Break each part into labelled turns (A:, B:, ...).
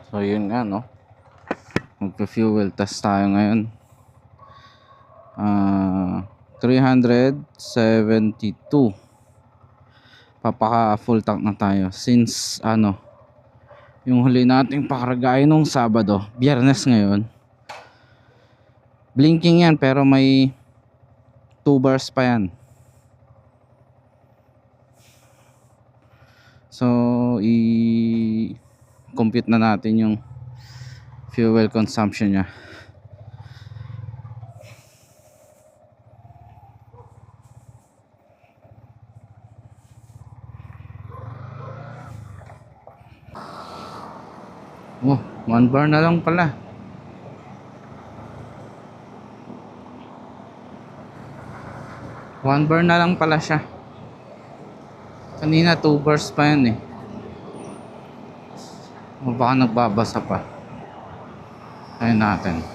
A: So yun nga no, magpa-fuel test tayo ngayon. 372. Papaka full tank na tayo since yung huli nating pakarga ay nung Sabado, Biyernes ngayon. Blinking yan pero may 2 bars pa yan. So i-compute na natin yung fuel consumption niya. Oh, 1 bar na lang pala. One bar na lang pala siya. Kanina 2 bars pa yan eh. O baka nagbabasa pa. Ayun natin.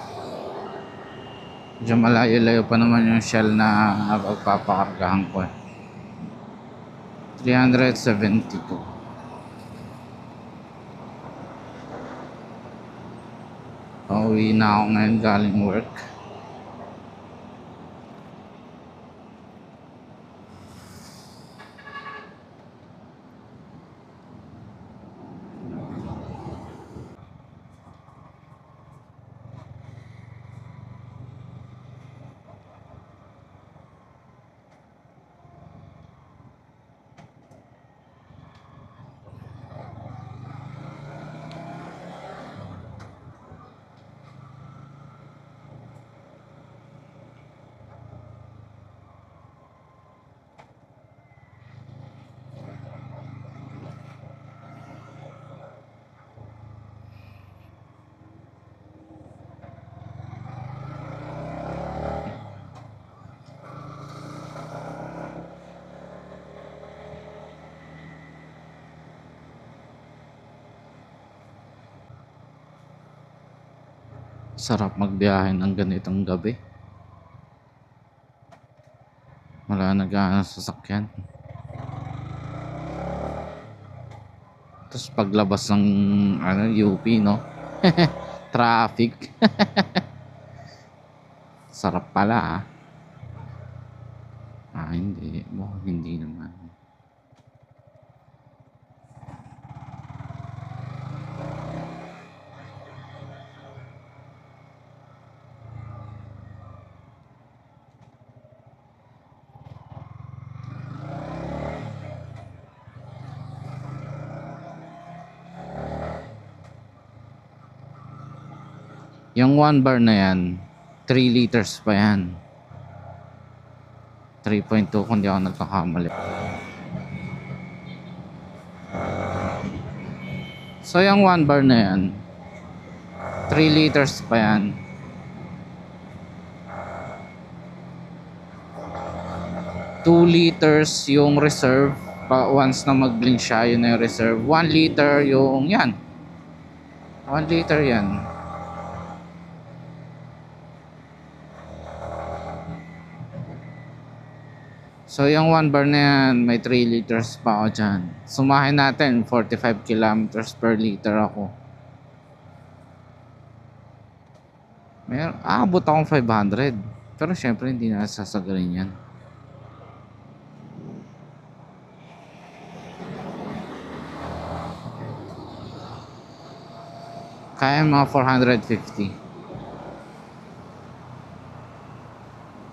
A: Diyan malayo-layo pa naman yung shell na pagpapakargahan ko eh. 372. Pauwi na ako ngayon galing work. Sarap magbiyahe ng ganitong gabi. Wala nag-aano sasakyan. Tapos paglabas ng UP no. Traffic. Sarap pala hindi. Hindi naman. Yung 1 bar na yan, 3 liters pa yan. 3.2 kung di ako nagkakamali. So yung 1 bar na yan, 3 liters pa yan. 2 liters yung reserve. Once na mag-blink siya, yun na yung reserve. 1 liter yung yan. 1 liter yan. So yung 1 bar na yan, may 3 liters pa ako dyan. Sumahin natin, 45 kilometers per liter ako. Aabot akong 500. Pero syempre hindi na sasagalin yan. Kaya mga 450.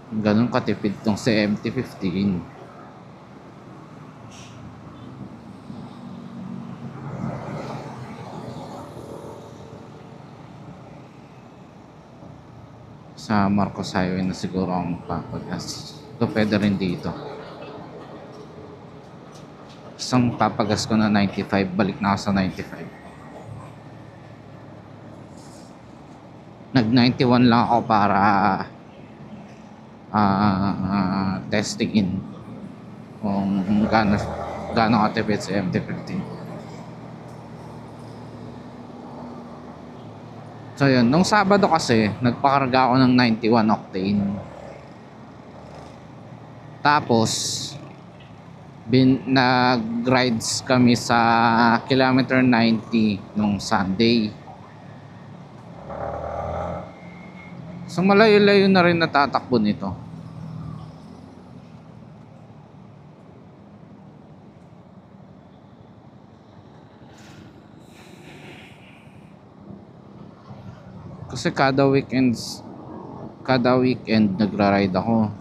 A: Ganun katipid tong CMT-15. Sa Marcos Highway na siguro ang magpapagas. Ito pwede rin dito. Isang papagas ko na 95, balik na ako sa 95. Nag 91 lang ako para testing in kung gaano katipid sa MT-15. So yun, nung Sabado kasi nagpakarga ako ng 91 octane. Tapos nag-rides kami sa kilometer 90 nung Sunday. So malayo-layo na rin natatakbo nito. Kasi kada weekend nagra-ride ako.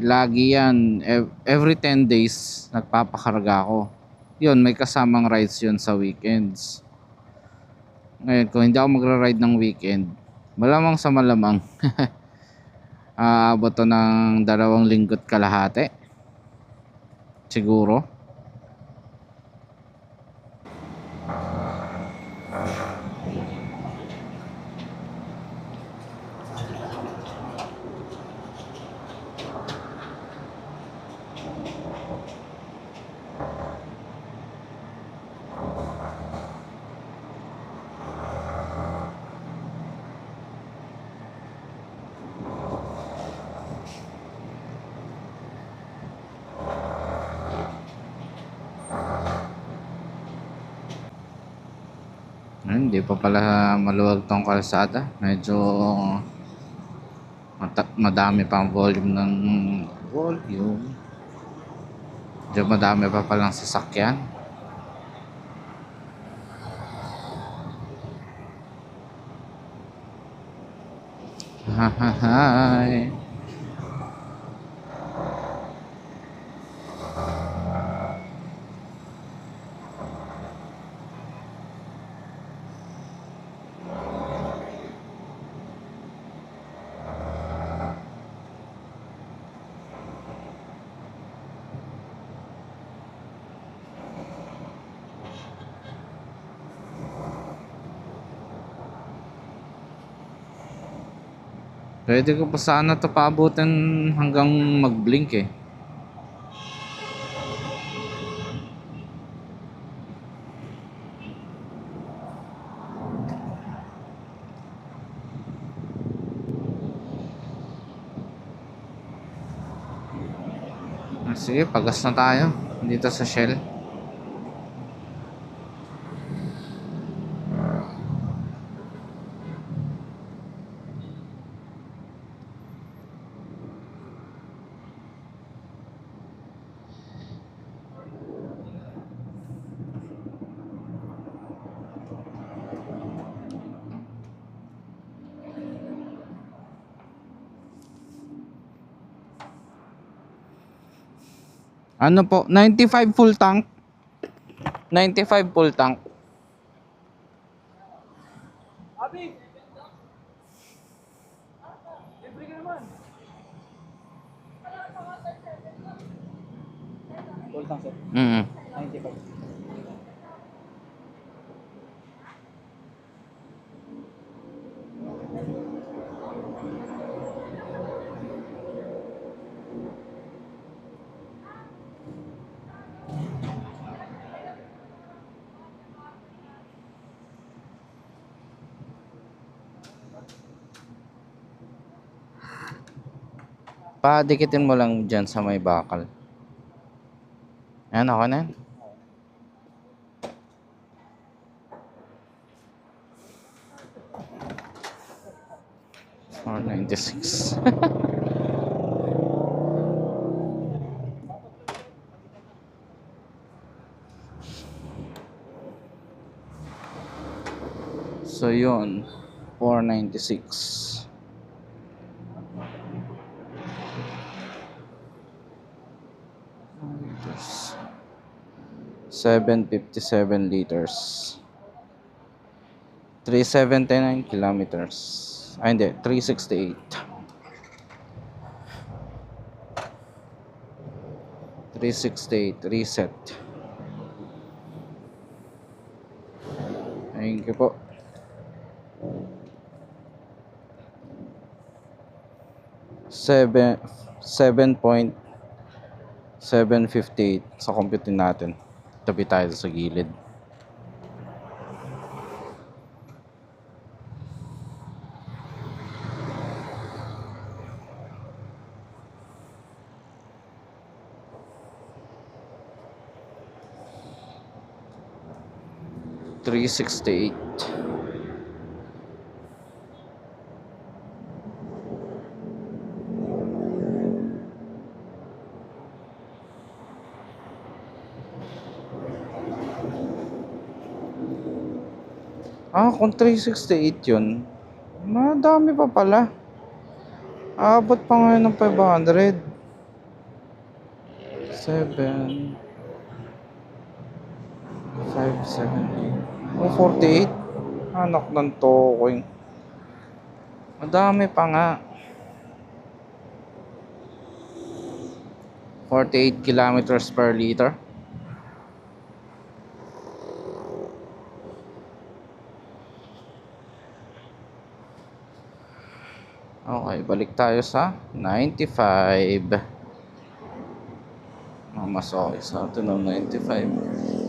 A: Lagi yan. Every 10 days nagpapakarga ako. Yun, may kasamang rides yun sa weekends. Ngayon, kung hindi ako magra-ride ng weekend, malamang sa malamang aabot to ng 2 linggo't kalahati siguro. Hindi pa pala maluwag tong kalsada. Medyo madami pa ang volume. Medyo madami pa palang sasakyan. Hi. Pwede ko pa sana ito paabutin hanggang mag-blink eh. Sige, pagas na tayo dito sa Shell. Ano po? 95 full tank. 95 full tank.
B: Abi! Libre ka naman. Full tank, sir. 95.
A: Padikitin mo lang dyan sa may bakal. Ayan, okay na yan. $496. So yun, 496. Liters. 757 liters. 379 kilometers. Ay hindi, 368. 368 reset. Thank you po. Seven 7.758 sa compute natin. Tabi tayo sa gilid. $368. Ah, kung 368 yun, madami pa pala. Aabot pa ngayon ng 500. 7, 5, 7, 8. Oh, 48. Anak ng tokoy. Madami pa nga. 48 kilometers per liter. Okay, balik tayo sa 95. Mas okay sa atin ng 95.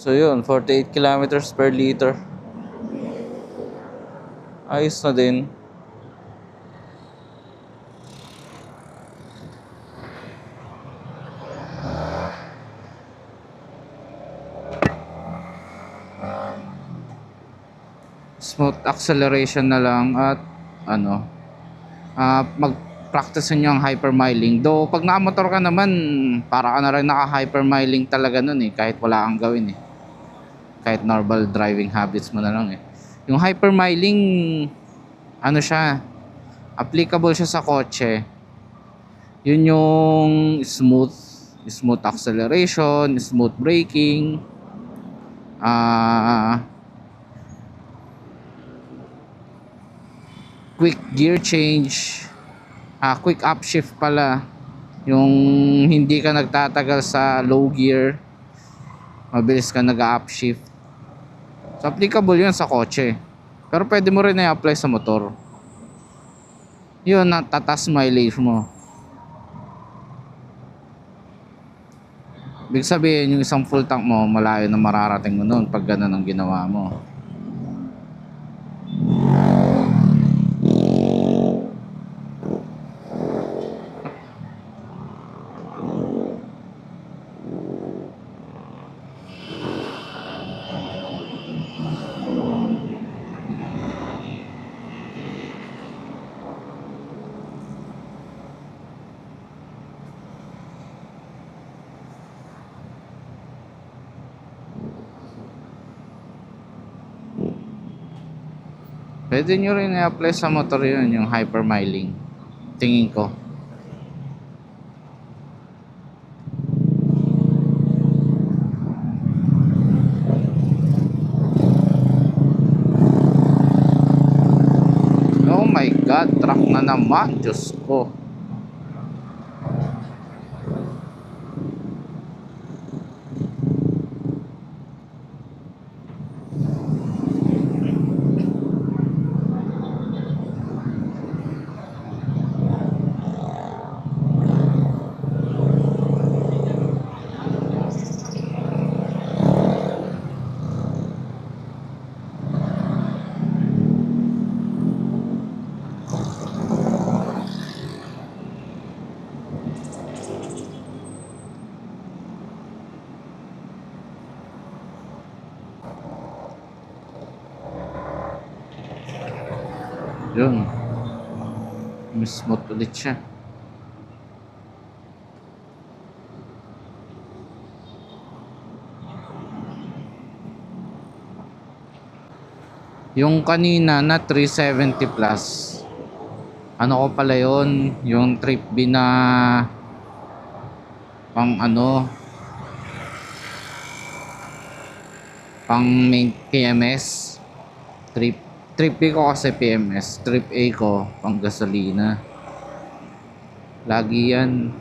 A: So yun, 48 kilometers per liter. Ayos na din. Smooth acceleration na lang at ano, mag-practice nyo ang hypermiling. Though pag nakamotor ka naman, para ka na rin naka-hypermiling talaga nun eh, kahit wala kang gawin eh. Kahit normal driving habits mo na lang eh. Yung hypermiling, ano siya, applicable siya sa kotse. Yun yung smooth acceleration, smooth braking, quick gear change, quick upshift pala. Yung hindi ka nagtatagal sa low gear, mabilis ka nag-upshift. So applicable yun sa kotse. Pero pwede mo rin i-apply sa motor. Yun, tatas mileage mo. Ibig sabihin, yung isang full tank mo, malayo na mararating mo noon pag ganun ang ginawa mo. Pwede nyo rin i-apply sa motor yun, yung hypermiling. Tingin ko. Oh my God, truck na naman. Diyos ko. Yun. Smooth ulit siya. Yung kanina na 370 plus, ano ko pala yun, yung trip B na pang ano, pang main PMS. Trip B ko kasi PMS, trip A ko pang gasolina. Lagi yan.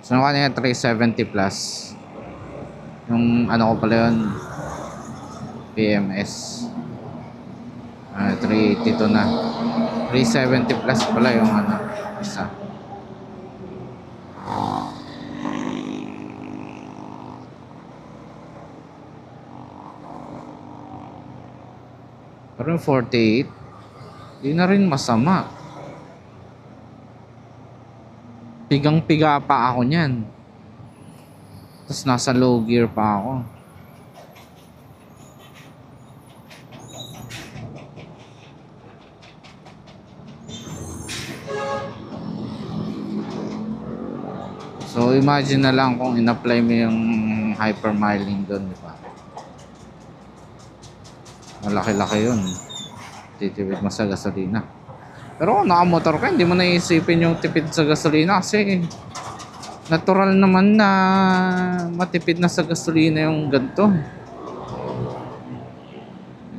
A: So kanina 370 plus, yung ano ko pala yun, PMS. 382 na. 370 plus pala yung ano, isa. Pero yung 48, di na rin masama. Pigang-piga pa ako niyan. Tapos nasa low gear pa ako. So imagine na lang kung in-apply mo yung hypermiling doon, di ba? Malaki-laki yun. Titipid mo sa gasolina. Pero kung nakamotor ka, hindi mo naisipin yung tipid sa gasolina kasi natural naman na matipid na sa gasolina yung ganito.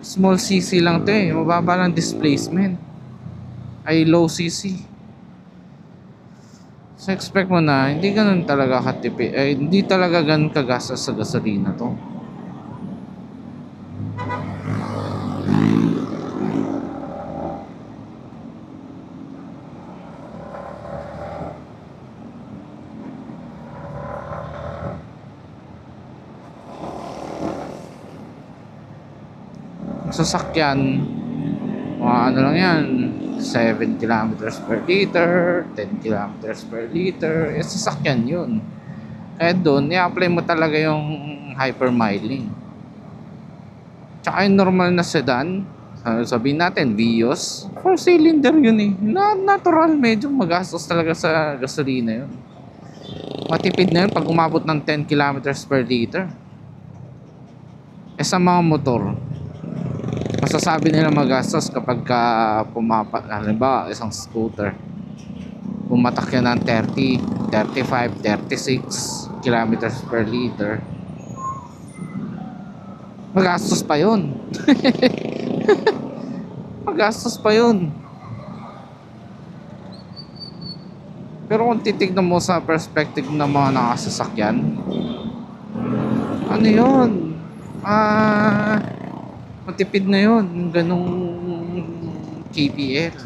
A: Small cc lang to eh. Mababa lang displacement. Ay low cc. So expect mo na hindi ganun talaga katipid. Hindi talaga ganun kagastos sa gasolina to. Sasakyan, mga ano lang yan, 7 kilometers per liter, 10 kilometers per liter, sasakyan yun. Kaya doon, i-apply mo talaga yung hypermiling. Tsaka yung normal na sedan, sabihin natin, Vios, 4-cylinder yun eh. Natural, medyo magastos talaga sa gasolina yun. Matipid na yun pag umabot ng 10 kilometers per liter. Sa mga motor, masasabi nila magastos kapag halimbawa isang scooter pumatak yan ng 30, 35, 36 kilometers per liter, magastos pa yun. Magastos pa yun. Pero kung titignan mo sa perspective ng mga nakasasakyan, ano yun, matipid na yun, yung ganong KPL.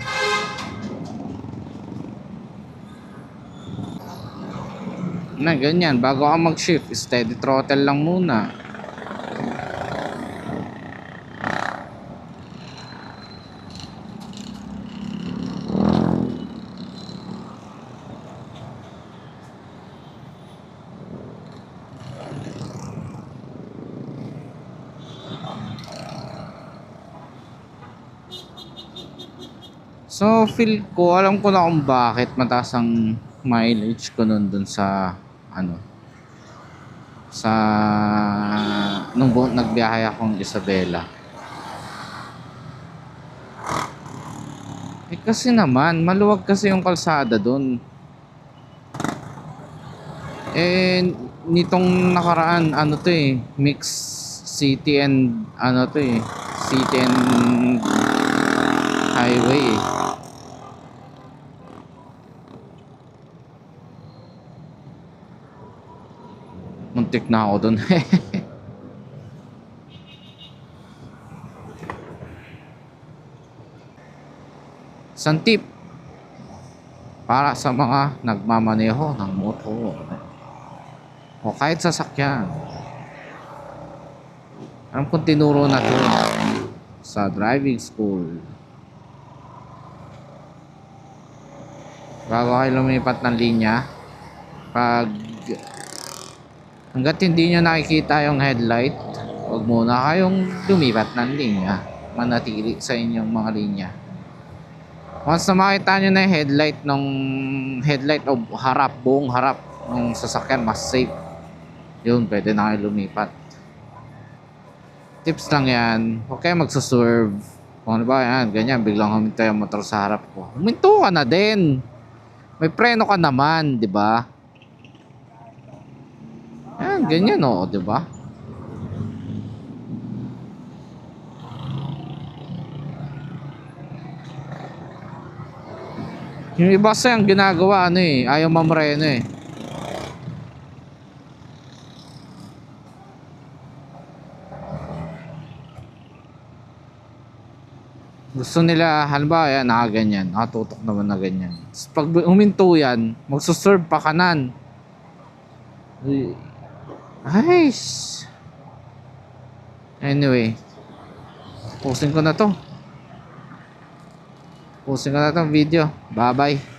A: Na ganyan, bago ka mag-shift, steady throttle lang muna. So feel ko, alam ko na kung bakit mataas ang mileage ko nun dun sa sa nung nagbiyahe akong Isabela. Kasi naman maluwag kasi yung kalsada dun. Nitong nakaraan to mix city and city and highway. Muntik na ako dun. Isang tip para sa mga nagmamaneho ng motor o kahit sasakyan. Alam kong tinuro na to sa driving school. Bago kayo lumipat ng linya, hanggat hindi nyo nakikita yung headlight, huwag muna kayong lumipat ng linya. Manatili sa inyong mga linya. Once na makita nyo na yung headlight o harap, buong harap ng sasakyan, mas safe. Yun, pwede na kayo lumipat. Tips lang yan. Huwag kayo magsuserve. Kung ano ba yan, ganyan, biglang huminto yung motor sa harap ko. Huminto ka na din. May preno ka naman, di ba? Yan, ganyan o, di ba? Yung iba sa yung ginagawa ayaw mamreno eh. Gusto nila, halimbawa yan, nakaganyan, nakatutok naman na ganyan. Tapos pag huminto yan, magsuserve pa kanan. Ayos. Anyway, pusin ko na to video. Bye bye.